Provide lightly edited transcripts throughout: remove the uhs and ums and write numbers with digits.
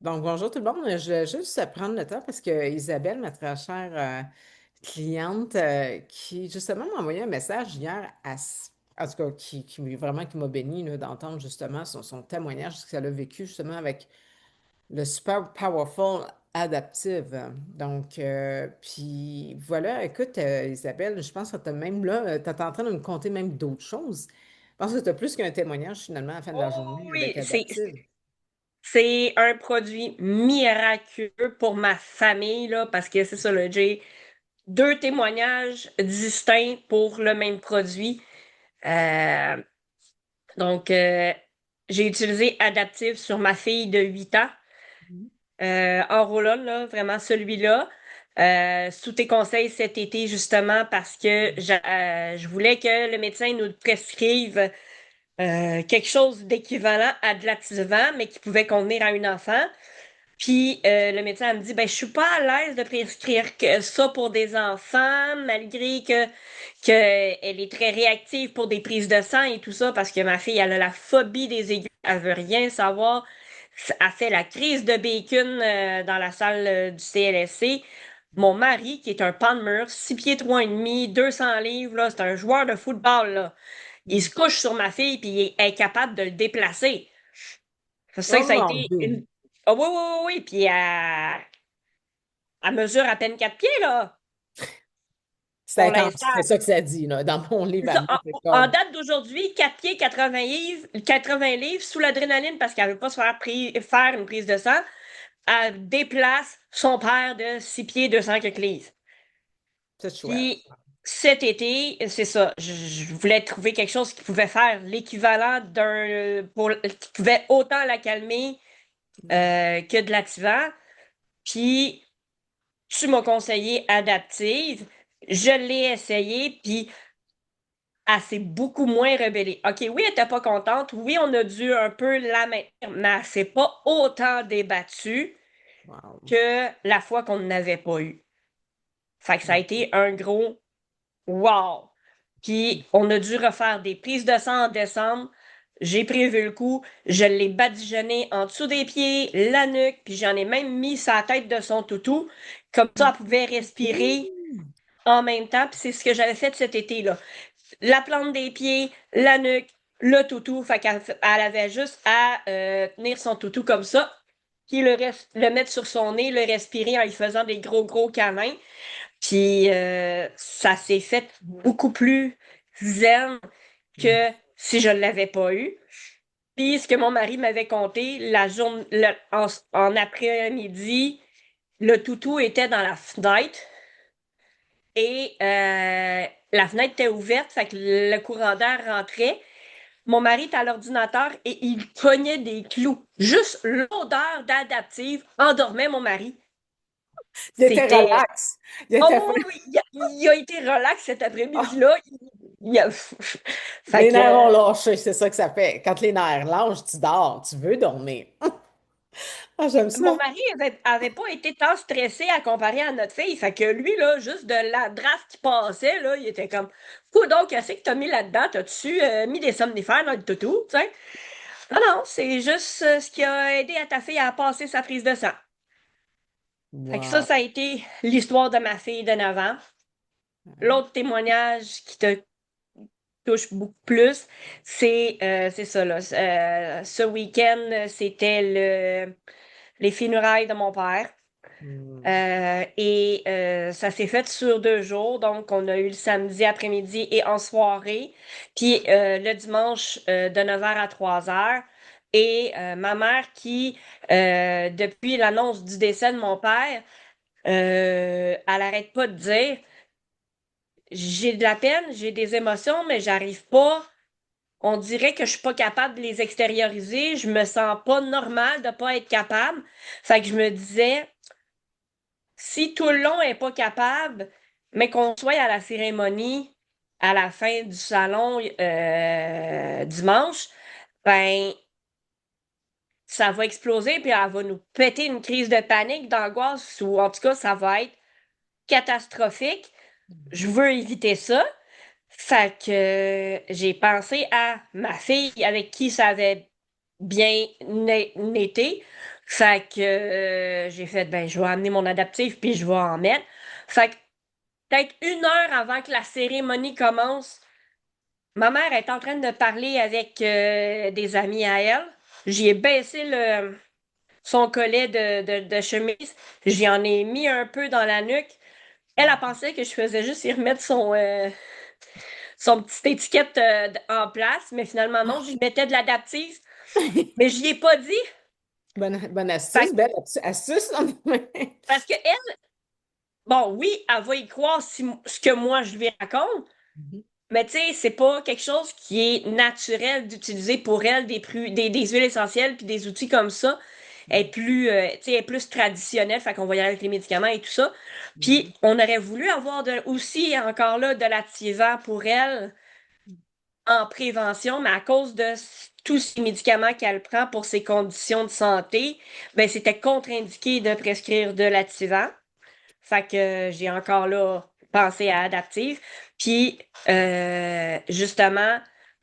Donc, bonjour tout le monde. Je voulais juste prendre le temps parce que Isabelle, ma très chère cliente, qui justement m'a envoyé un message hier, en tout cas, qui m'a béni là, d'entendre justement son témoignage, ce qu'elle a vécu justement avec le super powerful adaptive. Donc, puis voilà, écoute, Isabelle, je pense que tu même là, tu es en train de me conter même d'autres choses. Je pense que tu as plus qu'un témoignage finalement à la fin de la Oh journée oui, avec Adaptive. c'est un produit miraculeux pour ma famille, là, parce que c'est ça, là, j'ai deux témoignages distincts pour le même produit. Euh, donc, j'ai utilisé Adaptive sur ma fille de 8 ans, en roll-on, là, vraiment celui-là. Sous tes conseils cet été, justement, parce que je voulais que le médecin nous prescrive quelque chose d'équivalent à de l'activant, mais qui pouvait convenir à un enfant. Puis le médecin elle me dit, ben je suis pas à l'aise de prescrire ça pour des enfants, malgré que elle est très réactive pour des prises de sang et tout ça, parce que ma fille elle a la phobie des aiguilles, elle veut rien savoir. Elle fait la crise de bacon dans la salle du CLSC. Mon mari, qui est un pan de mur, 6 pieds 3 et demi, 200 livres, là, c'est un joueur de football, là. Il se couche sur ma fille puis il est incapable de le déplacer. C'est ça que Oh ça a mon été Dieu! une... Ah oui, oui, oui, oui. Puis elle mesure à peine 4 pieds, là, pour l'instant. C'est ça que ça dit, là. Dans mon livre C'est à ça. moi, En, c'est en comme. date d'aujourd'hui, 4 pieds, 80 livres sous l'adrénaline parce qu'elle veut pas se faire, faire une prise de sang. Elle déplace son père de 6 pieds, 200 quelques livres. C'est chouette. Puis cet été, c'est ça, je voulais trouver quelque chose qui pouvait faire l'équivalent qui pouvait autant la calmer que de l'activant. Puis tu m'as conseillé Adaptive. Je l'ai essayé, puis elle s'est beaucoup moins rebellée. OK, oui, elle était pas contente. Oui, on a dû un peu la maintenir, mais elle s'est pas autant débattue Wow. que la fois qu'on n'avait pas eu. Fait que ça a été un gros wow. Puis on a dû refaire des prises de sang en décembre. J'ai prévu le coup. Je l'ai badigeonné en dessous des pieds, la nuque, puis j'en ai même mis sa tête de son toutou. Comme ça, elle pouvait respirer en même temps. Puis c'est ce que j'avais fait cet été-là. La plante des pieds, la nuque, le toutou. Fait qu'elle elle avait juste à tenir son toutou comme ça, puis le mettre sur son nez, le respirer en lui faisant des gros, gros câlins. Puis ça s'est fait beaucoup plus zen que si je ne l'avais pas eu. Puis ce que mon mari m'avait conté, la journée, en après-midi, le toutou était dans la fenêtre et la fenêtre était ouverte, fait que le courant d'air rentrait. Mon mari était à l'ordinateur et il cognait des clous. Juste l'odeur d'adaptive endormait mon mari. Il était C'était... relax. Il Oh était pas. oui, oui, oui, il a été relax cet après-midi-là. Fait Les que nerfs ont lâché, c'est ça que ça fait. Quand les nerfs lâchent, tu dors, tu veux dormir. Ah, j'aime mon ça. mari avait pas été tant stressé à comparer à notre fille. Fait que lui, là, juste de la draft qui passait, là, il était comme, donc, qu'est-ce que t'as mis là-dedans? T'as-tu mis des somnifères dans le toutou? Tu sais? Non, non, c'est juste ce qui a aidé à ta fille à passer sa prise de sang. Fait que Wow. ça a été l'histoire de ma fille de 9 ans. L'autre témoignage qui te touche beaucoup plus, c'est ça, là. Ce week-end, c'était les funérailles de mon père. Hmm. Et ça s'est fait sur 2 jours. Donc, on a eu le samedi après-midi et en soirée. Puis le dimanche de 9 h à 3 h. Et ma mère qui, depuis l'annonce du décès de mon père, elle arrête pas de dire, j'ai de la peine, j'ai des émotions, mais j'arrive pas. On dirait que je suis pas capable de les extérioriser. Je me sens pas normal de pas être capable. Fait que je me disais, si tout le long elle est pas capable, mais qu'on soit à la cérémonie à la fin du salon dimanche, ben ça va exploser puis elle va nous péter une crise de panique, d'angoisse ou en tout cas ça va être catastrophique. Je veux éviter ça. Fait que j'ai pensé à ma fille avec qui ça avait bien été. Fait que j'ai fait, ben, je vais amener mon adaptif puis je vais en mettre. Fait que peut-être 1 heure avant que la cérémonie commence, ma mère est en train de parler avec des amis à elle. J'y ai baissé son collet de chemise. J'y en ai mis un peu dans la nuque. Elle a pensé que je faisais juste y remettre son petite étiquette en place, mais finalement non, j'y mettais de l'adaptive. Mais j'y ai pas dit. Bonne Fait astuce, belle astuce. Là. Parce que elle, bon, oui, elle va y croire ce que moi je lui raconte, Mhm. mais tu sais, c'est pas quelque chose qui est naturel d'utiliser pour elle des huiles essentielles puis des outils comme ça. Elle est plus, tu sais, elle est plus traditionnelle, fait qu'on va y aller avec les médicaments et tout ça. Mhm. Puis on aurait voulu avoir aussi encore là de l'activant pour elle en prévention, mais à cause de tous ces médicaments qu'elle prend pour ses conditions de santé, ben c'était contre-indiqué de prescrire de l'activant. Fait que j'ai encore là pensé à adaptive. Puis justement,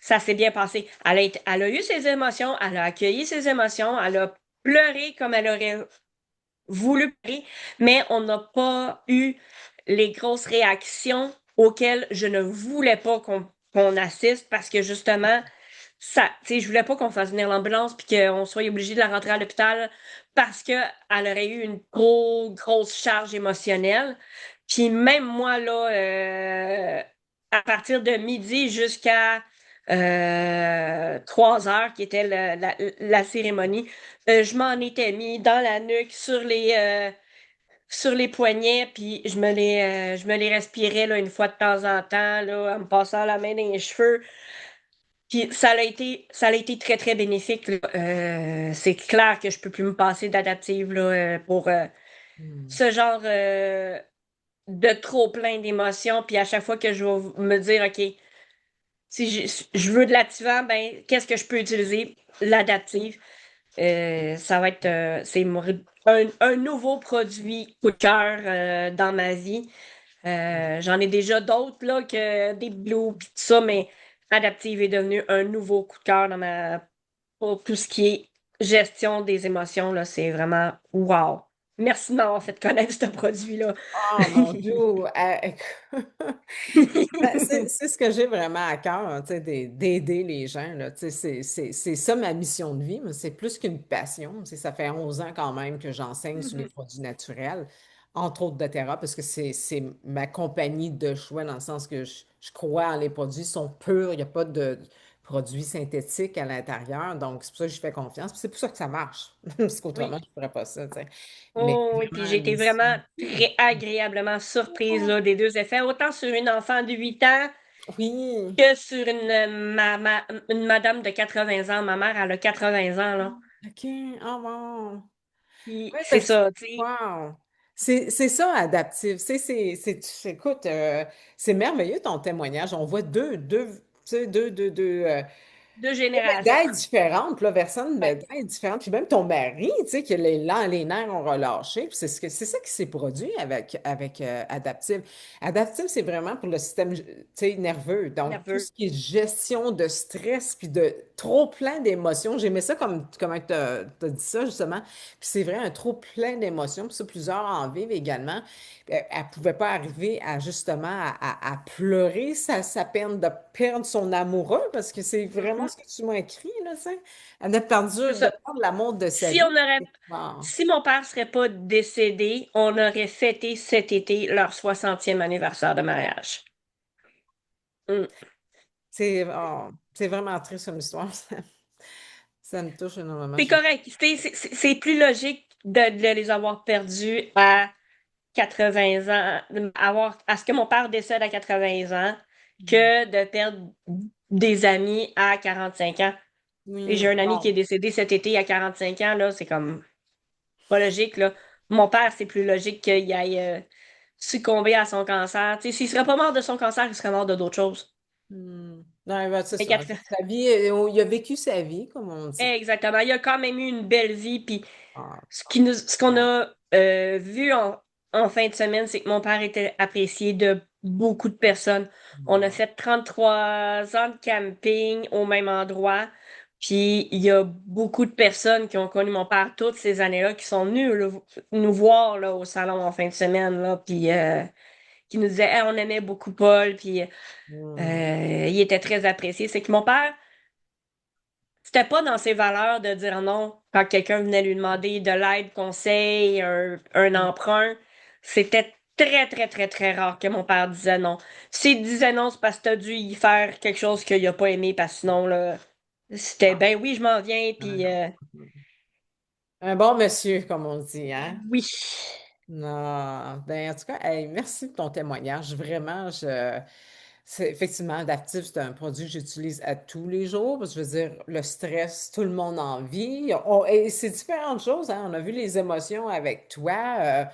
ça s'est bien passé. Elle a eu ses émotions, elle a accueilli ses émotions, elle a pleuré comme elle aurait voulu pleurer, mais on n'a pas eu les grosses réactions auxquelles je ne voulais pas qu'on assiste parce que justement, ça, tu sais, je voulais pas qu'on fasse venir l'ambulance puis qu'on soit obligé de la rentrer à l'hôpital parce que elle aurait eu une grosse charge émotionnelle. Puis même moi, là, à partir de midi jusqu'à 3 heures, qui était la cérémonie, je m'en étais mis dans la nuque, sur les poignets, puis je me les respirais là, une fois de temps en temps, là, en me passant la main dans les cheveux. Puis ça a été très, très bénéfique, là. C'est clair que je peux plus me passer d'adaptive là, pour Mhm. ce genre de trop plein d'émotions. Puis à chaque fois que je vais me dire, OK, si je veux de l'activant, ben qu'est-ce que je peux utiliser? L'adaptive. Ça va être un nouveau produit coup de cœur dans ma vie. J'en ai déjà d'autres là que des Blue pis tout ça, mais Adaptive est devenu un nouveau coup de cœur pour tout ce qui est gestion des émotions là, c'est vraiment wow. Merci de m'avoir fait connaître ce produit-là. Oh mon Dieu! C'est ce que j'ai vraiment à cœur, hein, tu sais, d'aider les gens, là, tu sais, c'est ça ma mission de vie, mais c'est plus qu'une passion. Tu sais, ça fait 11 ans quand même que j'enseigne sur les Mhm. produits naturels, entre autres doTERRA, parce que c'est ma compagnie de choix dans le sens que je crois en les produits, ils sont purs, il n'y a pas de produits synthétiques à l'intérieur, donc c'est pour ça que je fais confiance, puis c'est pour ça que ça marche, parce qu'autrement, Oui. je ne ferais pas ça, tu sais. Mais Oh, oui, puis vraiment, j'ai été vraiment merci. très agréablement surprise là, des deux effets, autant sur une enfant de 8 ans Oui. que sur une madame de 80 ans. Ma mère, elle a 80 ans, là. OK. Oh bon. Puis Oui, c'est parce que, ça, tu sais, wow. C'est ça, adaptif. Écoute, c'est merveilleux ton témoignage. On voit tu sais, deux deux générations. médailles différentes, là, version de Ouais, médailles différentes. Puis même ton mari, tu sais, que les nerfs ont relâché. Puis c'est ça qui s'est produit avec Adaptive. Adaptive, c'est vraiment pour le système, tu sais, nerveux. Donc, tout nerveux. ce qui est gestion de stress, puis de trop plein d'émotions. J'aimais ça comme tu as dit ça, justement. Puis c'est vrai, un trop plein d'émotions. Puis ça, plusieurs en vivent également. Elle ne pouvait pas arriver à justement à pleurer sa peine de perdre son amoureux, parce que c'est vraiment Mhm. ce que tu m'as écrit, là, tu sais. Elle a perdu C'est de ça. perdre l'amour de sa Si vie. on aurait, Wow. si mon père serait pas décédé, on aurait fêté cet été leur 60e anniversaire de mariage. Mm. C'est vraiment triste comme histoire. Ça me touche énormément. C'est correct. C'est plus logique de les avoir perdus à 80 ans, à ce que mon père décède à 80 ans, que de perdre des amis à 45 ans. Et Oui, j'ai un ami qui est bon. décédé cet été à 45 ans, là, c'est comme pas logique, là. Mon père, c'est plus logique qu'il aille succomber à son cancer. Tu sais, s'il serait pas mort de son cancer, il serait mort de d'autres choses. Non, ben, c'est Mais ça. Sa vie, il a vécu sa vie, comme on dit. exactement. Il a quand même eu une belle vie, puis Ah, ce qu'on a vu en fin de semaine, c'est que mon père était apprécié de beaucoup de personnes. On a bon. fait 33 ans de camping au même endroit Puis il y a beaucoup de personnes qui ont connu mon père toutes ces années-là qui sont venues nous voir là, au salon en fin de semaine, là, puis qui nous disaient Hey, on aimait beaucoup Paul, puis Hmm. il était très apprécié. C'est que mon père, c'était pas dans ses valeurs de dire non quand quelqu'un venait lui demander de l'aide, conseil, un emprunt. C'était très, très, très, très rare que mon père disait non. S'il disait non, c'est parce que t'as dû y faire quelque chose qu'il a pas aimé, parce que sinon, là, c'était Ah, ben oui, je m'en viens, puis un bon monsieur, comme on dit, hein? oui. Non, ben en tout cas, hey, merci pour ton témoignage. Vraiment, c'est effectivement Adaptif, c'est un produit que j'utilise à tous les jours parce que je veux dire, le stress, tout le monde en vit. Et c'est différentes choses, hein. On a vu les émotions avec toi,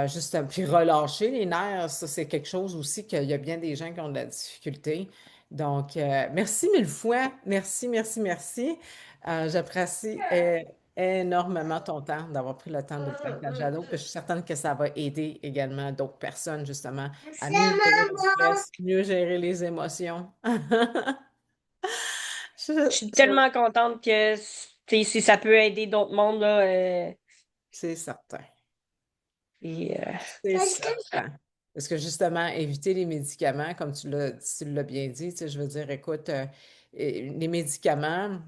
juste un puis relâcher les nerfs, ça c'est quelque chose aussi qu'il y a bien des gens qui ont de la difficulté. Donc, merci mille fois, merci, merci, merci. J'apprécie énormément ton temps, d'avoir pris le temps de le partager à d'autres. Puis je suis certaine que ça va aider également d'autres personnes, justement, à mieux gérer le stress, mieux gérer les émotions. Je Je- suis je- tellement contente que si ça peut aider d'autres mondes, là, c'est certain. et, C'est certain. Parce que justement, éviter les médicaments, comme tu l'as bien dit, tu sais, je veux dire, écoute, les médicaments,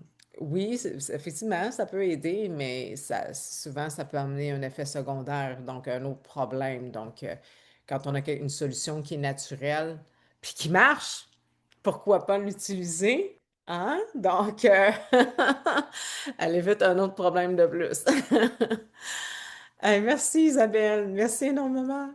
oui, effectivement, ça peut aider, mais souvent, ça peut amener un effet secondaire, donc un autre problème. Donc, quand on a une solution qui est naturelle, puis qui marche, pourquoi pas l'utiliser? Hein? Donc, elle évite un autre problème de plus. Hey, merci Isabelle, merci énormément.